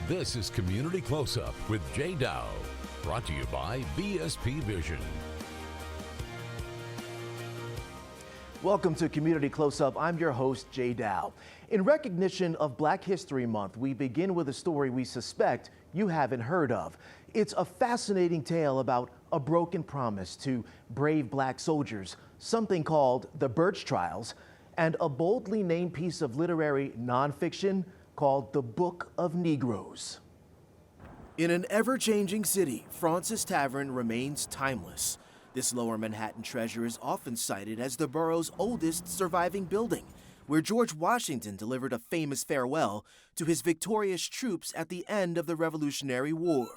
This is Community Close-Up with Jay Dow, brought to you by BSP Vision. Welcome to Community Close-Up. I'm your host, Jay Dow. In recognition of Black History Month, we begin with a story we suspect you haven't heard of. It's a fascinating tale about a broken promise to brave Black soldiers, something called the Birch Trials, and a boldly named piece of literary nonfiction called the Book of Negroes. In an ever-changing city, Fraunces Tavern remains timeless. This lower Manhattan treasure is often cited as the borough's oldest surviving building, where George Washington delivered a famous farewell to his victorious troops at the end of the Revolutionary War.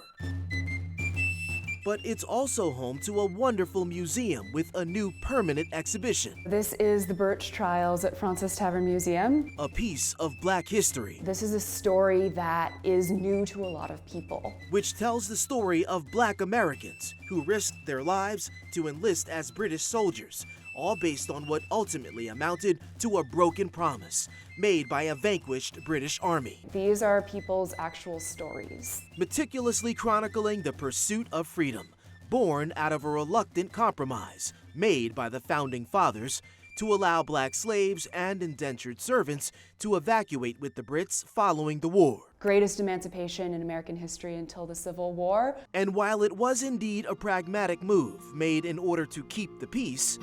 But it's also home to a wonderful museum with a new permanent exhibition. This is the Birch Trials at Fraunces Tavern Museum. A piece of Black history. This is a story that is new to a lot of people. Which tells the story of Black Americans who risked their lives to enlist as British soldiers, all based on what ultimately amounted to a broken promise made by a vanquished British army. These are people's actual stories. Meticulously chronicling the pursuit of freedom, born out of a reluctant compromise made by the Founding Fathers to allow Black slaves and indentured servants to evacuate with the Brits following the war. Greatest emancipation in American history until the Civil War. And while it was indeed a pragmatic move made in order to keep the peace,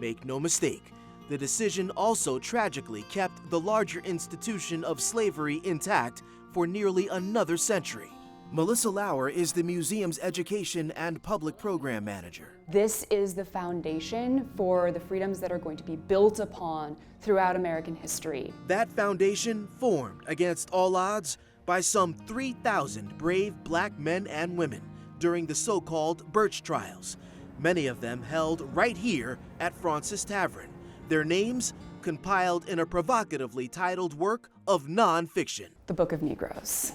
make no mistake, the decision also tragically kept the larger institution of slavery intact for nearly another century. Melissa Lauer is the museum's education and public program manager. This is the foundation for the freedoms that are going to be built upon throughout American history. That foundation formed against all odds by some 3,000 brave Black men and women during the so-called Birch Trials, many of them held right here at Fraunces Tavern. Their names compiled in a provocatively titled work of nonfiction, The Book of Negroes.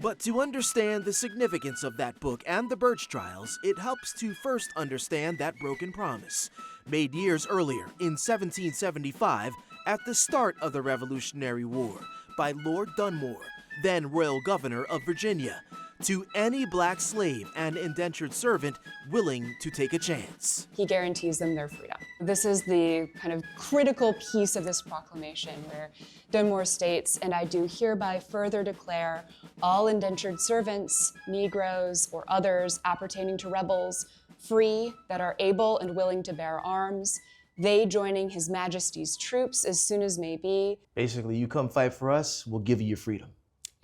But to understand the significance of that book and the Birch Trials, it helps to first understand that broken promise, made years earlier in 1775 at the start of the Revolutionary War by Lord Dunmore, then Royal Governor of Virginia, to any Black slave and indentured servant willing to take a chance. He guarantees them their freedom. This is the kind of critical piece of this proclamation where Dunmore states, "And I do hereby further declare all indentured servants, Negroes, or others appertaining to rebels, free, that are able and willing to bear arms, they joining His Majesty's troops as soon as may be." Basically, you come fight for us, we'll give you your freedom.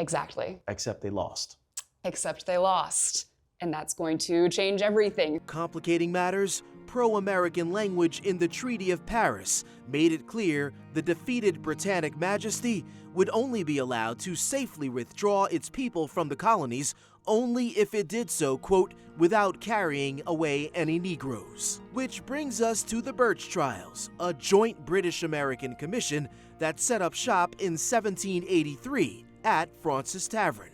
Exactly. Except they lost. Except they lost. And that's going to change everything. Complicating matters, pro-American language in the Treaty of Paris made it clear the defeated Britannic Majesty would only be allowed to safely withdraw its people from the colonies only if it did so, quote, without carrying away any Negroes. Which brings us to the Birch Trials, a joint British-American commission that set up shop in 1783 at Fraunces Tavern.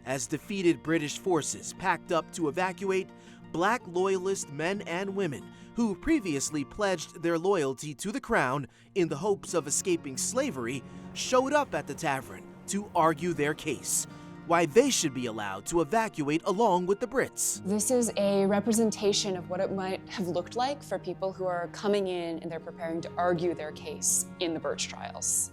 As defeated British forces packed up to evacuate, Black Loyalist men and women who previously pledged their loyalty to the Crown in the hopes of escaping slavery showed up at the tavern to argue their case, why they should be allowed to evacuate along with the Brits. This is a representation of what it might have looked like for people who are coming in and they're preparing to argue their case in the Birch Trials.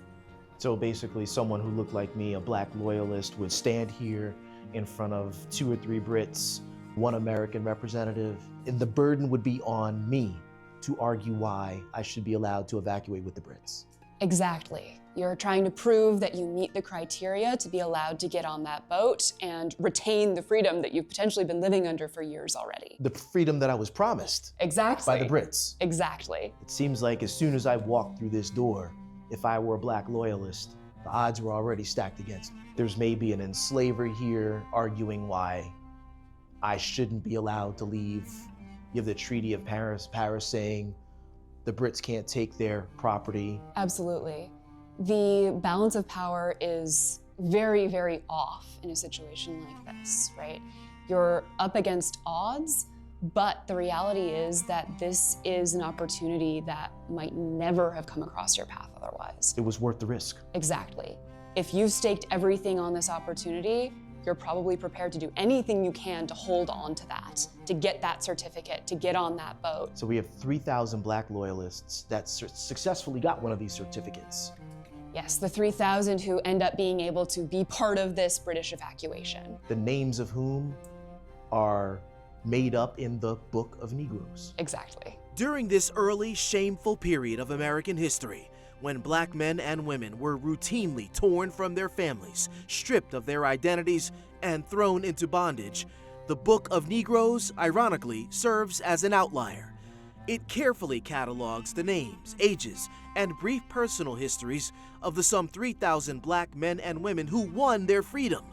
So basically, someone who looked like me, a Black loyalist, would stand here in front of 2 or 3 Brits, 1 American representative, and the burden would be on me to argue why I should be allowed to evacuate with the Brits. Exactly. You're trying to prove that you meet the criteria to be allowed to get on that boat and retain the freedom that you've potentially been living under for years already. The freedom that I was promised Exactly. by the Brits. Exactly. It seems like as soon as I walked through this door, if I were a Black loyalist, the odds were already stacked against me. There's maybe an enslaver here arguing why I shouldn't be allowed to leave. You have the Treaty of Paris saying the Brits can't take their property. Absolutely. The balance of power is very, very off in a situation like this, right? You're up against odds, but the reality is that this is an opportunity that might never have come across your path otherwise. It was worth the risk. Exactly. If you've staked everything on this opportunity, you're probably prepared to do anything you can to hold on to that, to get that certificate, to get on that boat. So we have 3,000 Black loyalists that successfully got one of these certificates. Yes, the 3,000 who end up being able to be part of this British evacuation. The names of whom are made up in the Book of Negroes. Exactly. During this early, shameful period of American history, when Black men and women were routinely torn from their families, stripped of their identities, and thrown into bondage, the Book of Negroes, ironically, serves as an outlier. It carefully catalogs the names, ages, and brief personal histories of the some 3,000 Black men and women who won their freedom.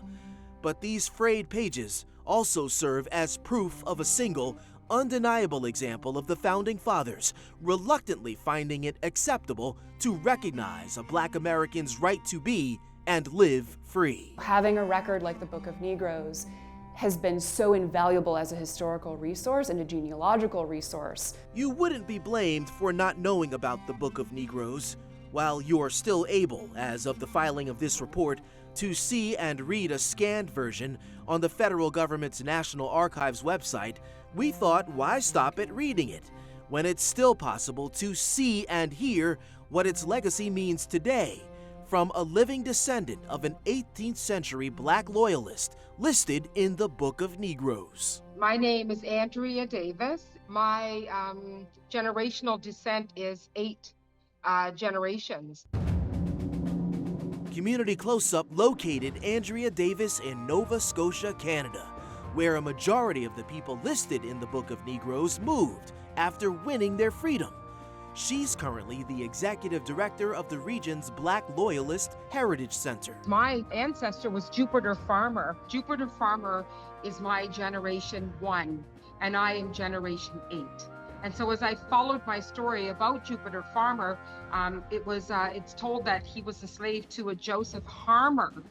But these frayed pages also serve as proof of a single, undeniable example of the Founding Fathers reluctantly finding it acceptable to recognize a Black American's right to be and live free. Having a record like the Book of Negroes has been so invaluable as a historical resource and a genealogical resource. You wouldn't be blamed for not knowing about the Book of Negroes. While you're still able, as of the filing of this report, to see and read a scanned version on the federal government's National Archives website, we thought, why stop at reading it, when it's still possible to see and hear what its legacy means today, from a living descendant of an 18th century Black loyalist listed in the Book of Negroes. My name is Andrea Davis. My generational descent is 8 generations. Community Close-Up located Andrea Davis in Nova Scotia, Canada, where a majority of the people listed in the Book of Negroes moved after winning their freedom. She's currently the executive director of the region's Black Loyalist Heritage Center. My ancestor was Jupiter Farmer. Jupiter Farmer is my generation 1, and I am generation 8. And so as I followed my story about Jupiter Farmer, it's told that he was a slave to a Joseph Harmer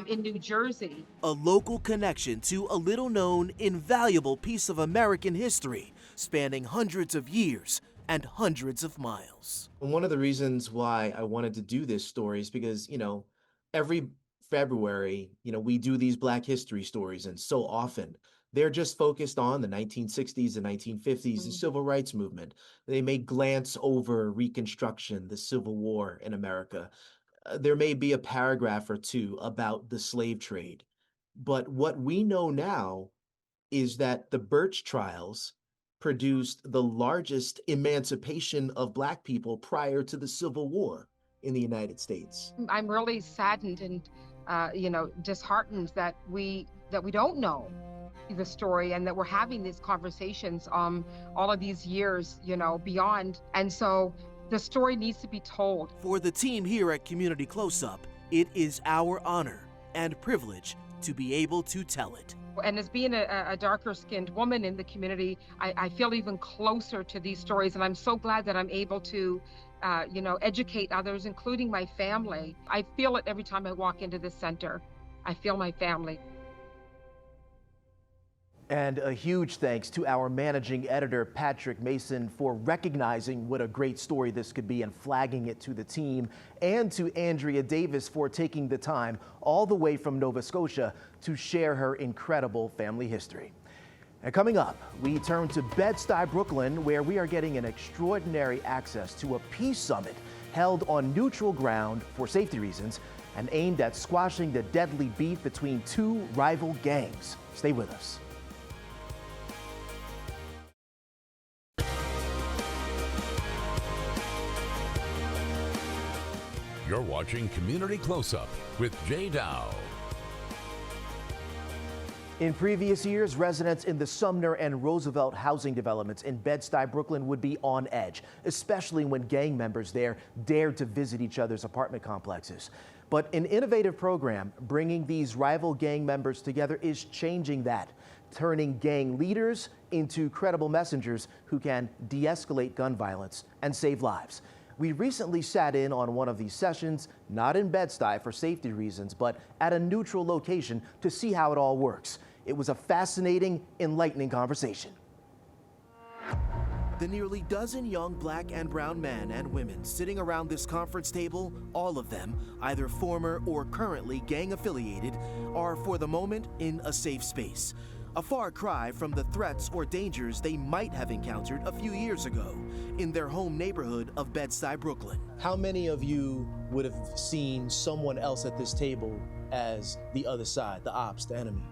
in New Jersey. A local connection to a little-known, invaluable piece of American history spanning hundreds of years and hundreds of miles. One of the reasons why I wanted to do this story is because, every February, we do these Black history stories, and so often they're just focused on the 1960s and 1950s, the Civil Rights Movement. They may glance over Reconstruction, the Civil War in America. There may be a paragraph or two about the slave trade. But what we know now is that the Birch trials produced the largest emancipation of Black people prior to the Civil War in the United States. I'm really saddened and disheartened that we don't know the story, and that we're having these conversations all of these years, beyond. And so the story needs to be told. For the team here at Community Close-Up, it is our honor and privilege to be able to tell it. And as being a darker-skinned woman in the community, I feel even closer to these stories, and I'm so glad that I'm able to educate others, including my family. I feel it every time I walk into this center. I feel my family. And a huge thanks to our managing editor, Patrick Mason, for recognizing what a great story this could be and flagging it to the team, and to Andrea Davis for taking the time all the way from Nova Scotia to share her incredible family history. And coming up, we turn to Bed-Stuy, Brooklyn, where we are getting an extraordinary access to a peace summit held on neutral ground for safety reasons and aimed at squashing the deadly beef between two rival gangs. Stay with us. You're watching Community Close-Up with Jay Dow. In previous years, residents in the Sumner and Roosevelt housing developments in Bed-Stuy, Brooklyn would be on edge, especially when gang members there dared to visit each other's apartment complexes. But an innovative program bringing these rival gang members together is changing that, turning gang leaders into credible messengers who can de-escalate gun violence and save lives. We recently sat in on one of these sessions, not in Bed-Stuy for safety reasons, but at a neutral location to see how it all works. It was a fascinating, enlightening conversation. The nearly dozen young black and brown men and women sitting around this conference table, all of them, either former or currently gang affiliated, are for the moment in a safe space. A far cry from the threats or dangers they might have encountered a few years ago in their home neighborhood of Bed-Stuy, Brooklyn. How many of you would have seen someone else at this table as the other side, the ops, the enemy?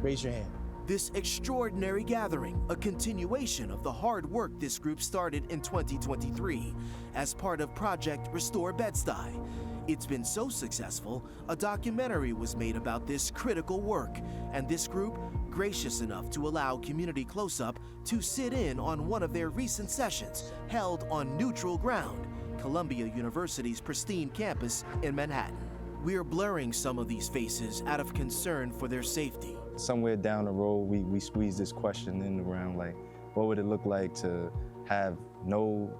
Raise your hand. This extraordinary gathering, a continuation of the hard work this group started in 2023 as part of Project Restore Bed-Stuy. It's been so successful, a documentary was made about this critical work, and this group gracious enough to allow Community CloseUp to sit in on one of their recent sessions held on neutral ground, Columbia University's pristine campus in Manhattan. We're blurring some of these faces out of concern for their safety. Somewhere down the road, we squeeze this question in around, like, what would it look like to have no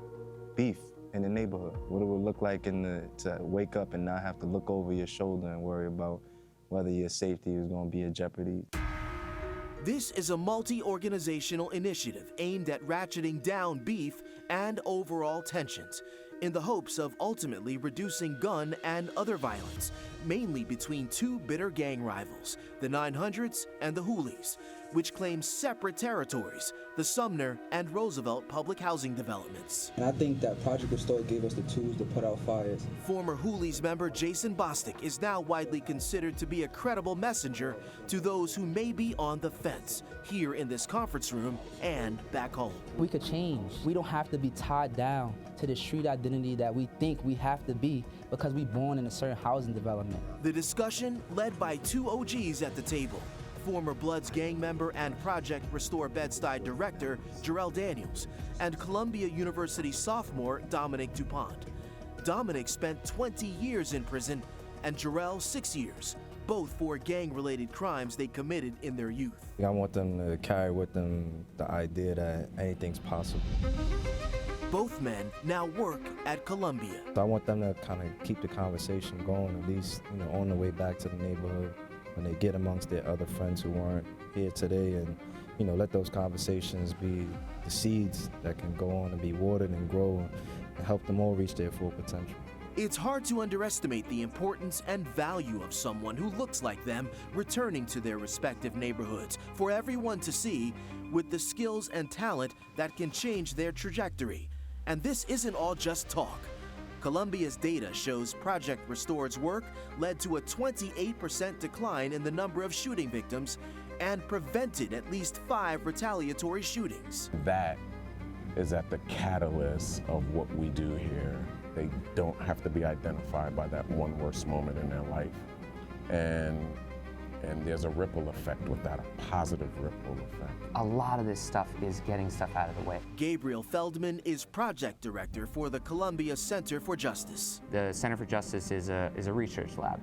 beef in the neighborhood? What it would look like to wake up and not have to look over your shoulder and worry about whether your safety is going to be in jeopardy. This is a multi-organizational initiative aimed at ratcheting down beef and overall tensions, in the hopes of ultimately reducing gun and other violence, mainly between two bitter gang rivals, the 900s and the Hoolies, which claim separate territories, the Sumner and Roosevelt public housing developments. And I think that Project Restore gave us the tools to put out fires. Former Hoolies member Jason Bostic is now widely considered to be a credible messenger to those who may be on the fence, here in this conference room and back home. We could change. We don't have to be tied down to the street identity that we think we have to be because we're born in a certain housing development. The discussion led by two OGs at the table, former Bloods gang member and Project Restore Bed-Stuy director Jarrell Daniels, and Columbia University sophomore Dominic DuPont. Dominic spent 20 years in prison and Jarrell 6 years, both for gang-related crimes they committed in their youth. I want them to carry with them the idea that anything's possible. Both men now work at Columbia. So I want them to kind of keep the conversation going, at least, on the way back to the neighborhood, when they get amongst their other friends who weren't here today, and let those conversations be the seeds that can go on and be watered and grow and help them all reach their full potential. It's hard to underestimate the importance and value of someone who looks like them returning to their respective neighborhoods for everyone to see, with the skills and talent that can change their trajectory. And this isn't all just talk. Columbia's data shows Project Restore's work led to a 28% decline in the number of shooting victims and prevented at least 5 retaliatory shootings. That is at the catalyst of what we do here. They don't have to be identified by that one worst moment in their life. And there's a ripple effect with that, a positive ripple effect. A lot of this stuff is getting stuff out of the way. Gabriel Feldman is project director for the Columbia Center for Justice. The Center for Justice is a research lab,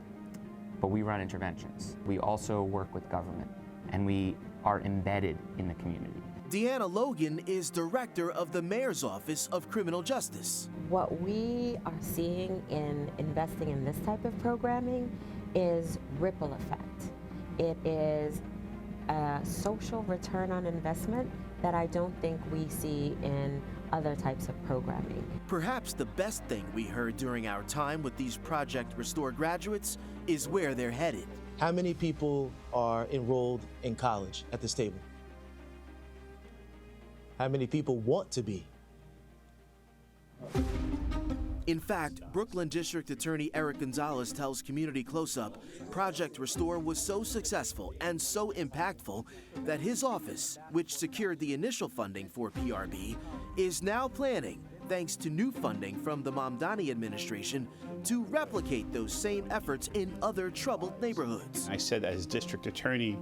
but we run interventions. We also work with government, and we are embedded in the community. Deanna Logan is director of the Mayor's Office of Criminal Justice. What we are seeing in investing in this type of programming is ripple effect. It is a social return on investment that I don't think we see in other types of programming. Perhaps the best thing we heard during our time with these Project Restore graduates is where they're headed. How many people are enrolled in college at this table? How many people want to be? In fact, Brooklyn District Attorney Eric Gonzalez tells Community CloseUp Project Restore was so successful and so impactful that his office, which secured the initial funding for PRB, is now planning, thanks to new funding from the Mamdani administration, to replicate those same efforts in other troubled neighborhoods. I said, as district attorney,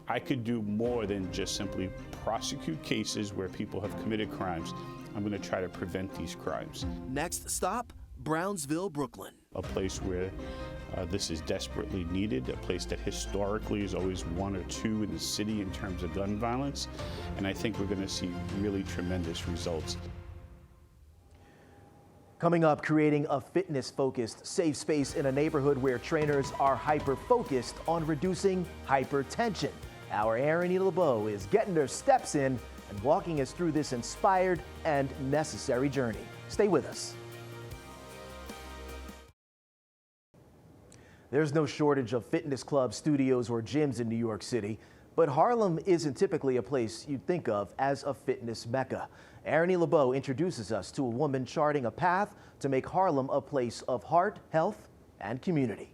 I could do more than just simply prosecute cases where people have committed crimes. I'm going to try to prevent these crimes. Next stop, Brownsville, Brooklyn. A place where this is desperately needed, a place that historically is always 1 or 2 in the city in terms of gun violence. And I think we're going to see really tremendous results. Coming up, creating a fitness-focused safe space in a neighborhood where trainers are hyper-focused on reducing hypertension. Our Erin LeBeau is getting her steps in and walking us through this inspired and necessary journey. Stay with us. There's no shortage of fitness clubs, studios, or gyms in New York City, but Harlem isn't typically a place you'd think of as a fitness mecca. Erin LeBeau introduces us to a woman charting a path to make Harlem a place of heart, health, and community.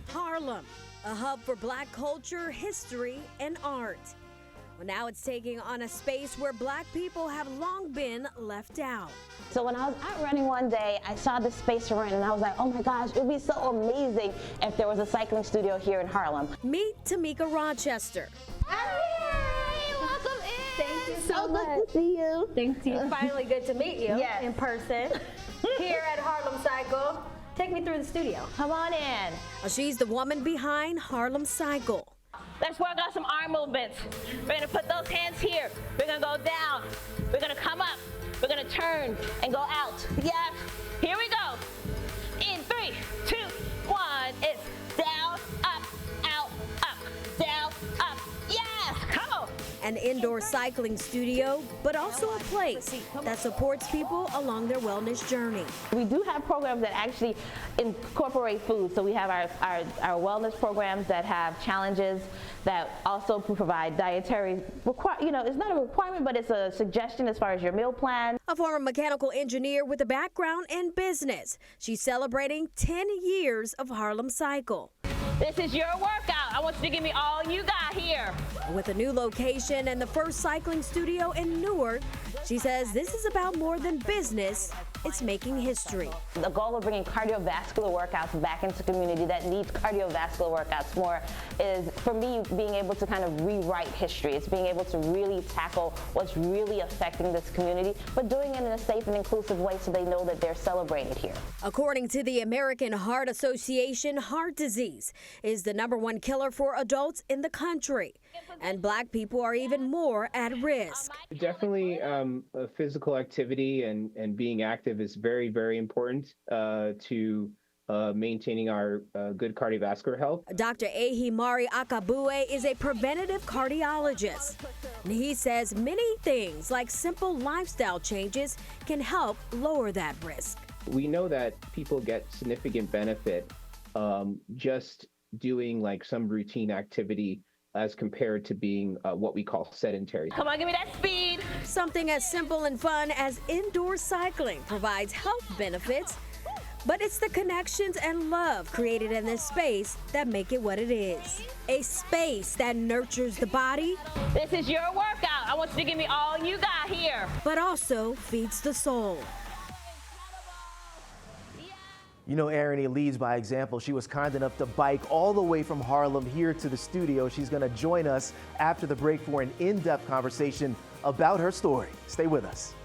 Harlem, a hub for Black culture, history, and art. Well, now it's taking on a space where Black people have long been left out. So when I was out running one day, I saw this space to run, and I was like, oh my gosh, it would be so amazing if there was a cycling studio here in Harlem. Meet Tamika Rochester. Hey, welcome in. Thank you so good much. to see you. Thank you. Finally good to meet you in person here at Harlem Cycle. Take me through the studio. Come on in. She's the woman behind Harlem Cycle. Let's work on some arm movements. We're gonna put those hands here. We're gonna go down. We're gonna come up. We're gonna turn and go out. Yes. Here we go. In 3, 2, 1. It's down, up, out, up, down, up. Yes. Come on. An indoor cycling studio, but also a place that supports people along their wellness journey. We do have programs that actually incorporate food. So we have our wellness programs that have challenges that also provide dietary, it's not a requirement, but it's a suggestion as far as your meal plan. A former mechanical engineer with a background in business. She's celebrating 10 years of Harlem Cycle. This is your workout. I want you to give me all you got here. With a new location and the first cycling studio in Newark, she says this is about more than business. It's making history. The goal of bringing cardiovascular workouts back into the community that needs cardiovascular workouts more is, for me, being able to kind of rewrite history. It's being able to really tackle what's really affecting this community, but doing it in a safe and inclusive way so they know that they're celebrated here. According to the American Heart Association, heart disease is the #1 killer for adults in the country, and Black people are even more at risk. Definitely physical activity and being active is very, very important to maintaining our good cardiovascular health. Dr. Ehimari Akabue is a preventative cardiologist. And he says many things like simple lifestyle changes can help lower that risk. We know that people get significant benefit just doing like some routine activity as compared to being what we call sedentary. Come on, give me that speed. Something as simple and fun as indoor cycling provides health benefits, but it's the connections and love created in this space that make it what it is. A space that nurtures the body. This is your workout. I want you to give me all you got here. But also feeds the soul. You know, Erin leads by example. She was kind enough to bike all the way from Harlem here to the studio. She's going to join us after the break for an in-depth conversation about her story. Stay with us.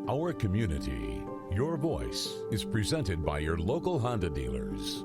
Our community, your voice, is presented by your local Honda dealers.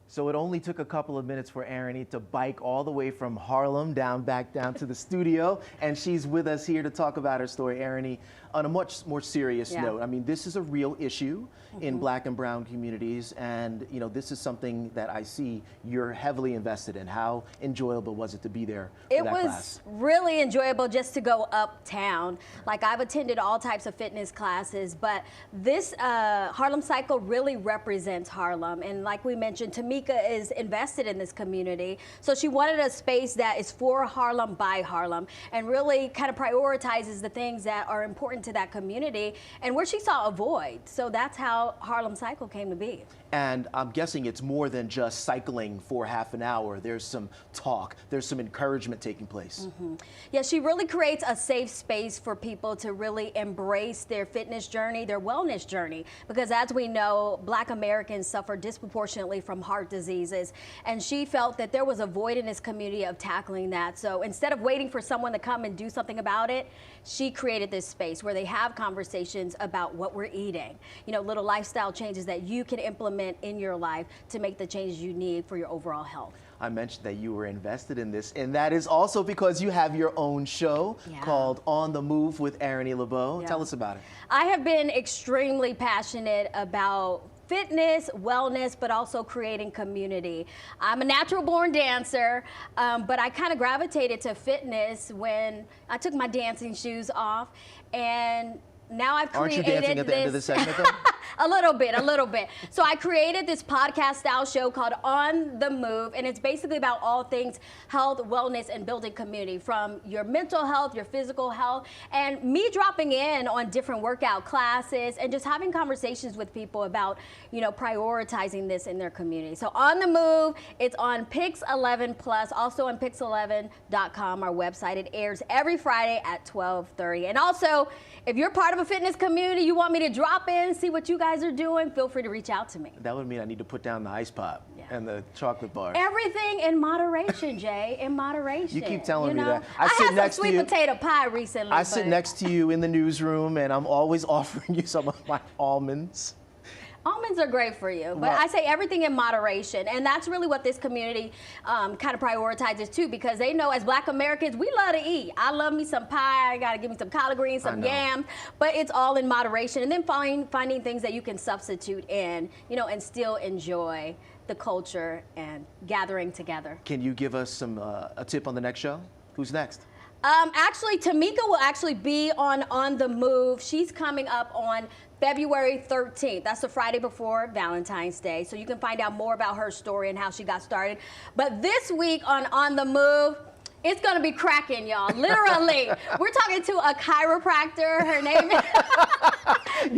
So it only took a couple of minutes for Erin to bike all the way from Harlem back down to the studio, and she's with us here to talk about her story. Erin, on a much more serious note, I mean, this is a real issue in Black and brown communities, and you know, this is something that I see you're heavily invested in. How enjoyable was it to be there for that class? It was really enjoyable just to go uptown. Like, I've attended all types of fitness classes, but this Harlem Cycle really represents Harlem, and like we mentioned, Tamika is invested in this community, so she wanted a space that is for Harlem by Harlem and really kind of prioritizes the things that are important to that community and where she saw a void. So that's how Harlem Cycle came to be. And I'm guessing it's more than just cycling for half an hour. There's some talk, there's some encouragement taking place. Yeah, she really creates a safe space for people to really embrace their fitness journey, their wellness journey, because as we know, Black Americans suffer disproportionately from heart diseases. And she felt that there was a void in this community of tackling that. So instead of waiting for someone to come and do something about it, she created this space where they have conversations about what we're eating, you know, little lifestyle changes that you can implement in your life to make the changes you need for your overall health. I mentioned that you were invested in this, and that is also because you have your own show called On the Move with Erin LeBeau. Yeah. Tell us about it. I have been extremely passionate about fitness, wellness, but also creating community. I'm a natural born dancer, but I kind of gravitated to fitness when I took my dancing shoes off, and now I've created Aren't you dancing at the end of the segment though? A little bit. So I created this podcast style show called On the Move, and it's basically about all things health, wellness, and building community, from your mental health, your physical health, and me dropping in on different workout classes and just having conversations with people about, you know, prioritizing this in their community. So On the Move, it's on Pix 11 Plus, also on pix11.com, our website. It airs every Friday at 12:30. And also, if you're part of a fitness community, you want me to drop in, see what you guys are doing, feel free to reach out to me. That would mean I need to put down the ice pop and the chocolate bar. Everything in moderation, Jay, in moderation. You keep telling me know? that. I had some sweet potato pie recently. I sit next to you in the newsroom, and I'm always offering you some of my almonds. Almonds are great for you, but Well, I say everything in moderation, and that's really what this community kind of prioritizes too, because they know as Black Americans, we love to eat. I love me some pie, I gotta give me some collard greens, some yams, but it's all in moderation, and then finding things that you can substitute in, you know, and still enjoy the culture and gathering together. Can you give us some a tip on the next show? Who's next? Actually, Tamika will actually be on the Move. She's coming up on February 13th. That's the Friday before Valentine's Day. So you can find out more about her story and how she got started. But this week on the Move, it's gonna be cracking, y'all. Literally. We're talking to a chiropractor. Her name is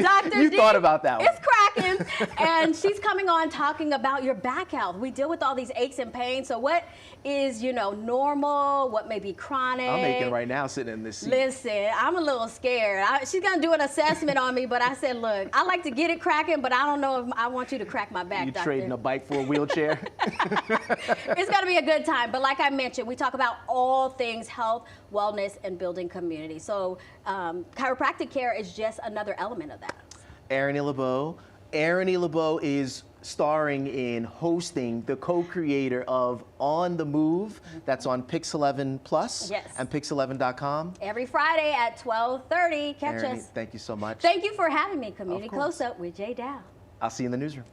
Dr. D. You thought about that one. It's cracking. And she's coming on talking about your back health. We deal with all these aches and pains. So what is, you know, normal? What may be chronic? I'm making right now sitting in this seat. Listen, I'm a little scared. She's gonna do an assessment on me, but I said, look, I like to get it cracking, but I don't know if I want you to crack my back, You doctor. trading a bike for a wheelchair? It's gonna be a good time. But like I mentioned, we talk about all things health, wellness, and building community. So chiropractic care is just another element of that. Erin LeBeau. Erin LeBeau is starring in hosting, the co-creator of On the Move. That's on Pix 11 Plus and pix11.com. Every Friday at 12:30. Catch Erin, us. thank you so much. Thank you for having me, Community Of course. Close Up with Jay Dow. I'll see you in the newsroom.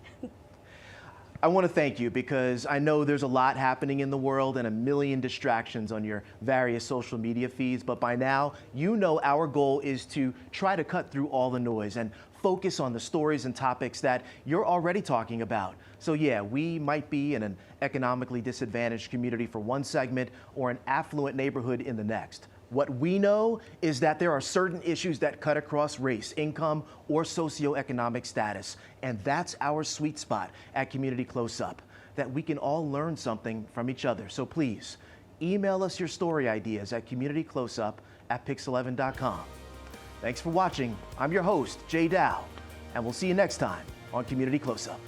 I want to thank you because I know there's a lot happening in the world and a million distractions on your various social media feeds, but by now, you know our goal is to try to cut through all the noise and focus on the stories and topics that you're already talking about. So yeah, we might be in an economically disadvantaged community for one segment or an affluent neighborhood in the next. What we know is that there are certain issues that cut across race, income, or socioeconomic status. And that's our sweet spot at Community Close-Up, that we can all learn something from each other. So please, email us your story ideas at communitycloseup@pix11.com. Thanks for watching. I'm your host, Jay Dow, and we'll see you next time on Community Close-Up.